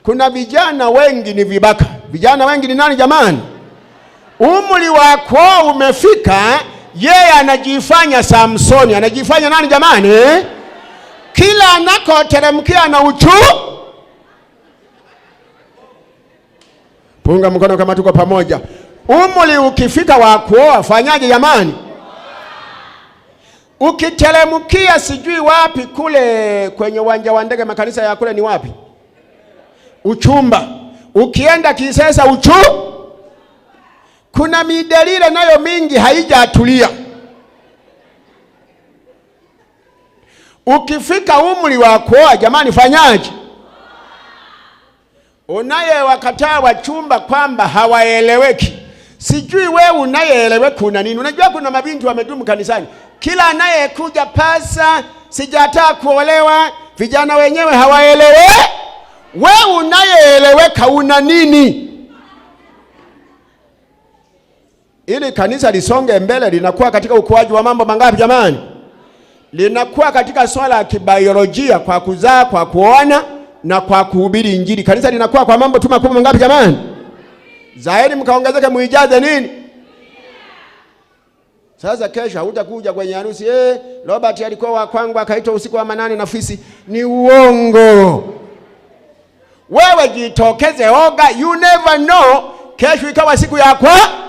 Kuna vijana wengi ni vibaka. Vijana wengi ni nani jamani? Umri wako umefika, yeye anajifanya Samsoni. Anajifanya nani jamani? Kila anakoteremkia na uchu. Punga mkono kama tuko pamoja. Umri ukifika wa kuoa, fanyaje jamani? Ukiteremkia sijui wapi kule kwenye uwanja wa ndege, makanisa ya kule ni wapi? Uchumba. Ukienda Kisesa kuna midalile nayo mingi haijatulia. Ukifika umri wa kuoa jamani, fanyaje? Unaye wakataa wachumba kwamba hawaeleweki. Sijui wewe unayeeleweka kuna nini? Unajua kuna mabinti wamedumu kanisani, kila anayekuja pasa sijataka kuolewa, vijana wenyewe hawaelewe. Wewe unayeeleweka una nini? Ili kanisa lisonge mbele linakuwa katika ukuaji wa mambo mangapi jamani? Linakuwa katika swala ya kibiolojia, kwa kuzaa, kwa kuona na kwa kuhubiri Injili. Kanisa linakuwa kwa mambo makubwa mangapi jamani? Zaidi mkaongezeke muijaze nini? Sasa kesho hutakuja kwenye harusi, Robert alikuwa wa kwangu akaitwa usiku wa manane na fisi. Ni uongo. Wewe jitokeze oga, you never know, kesho ikawa siku ya kwa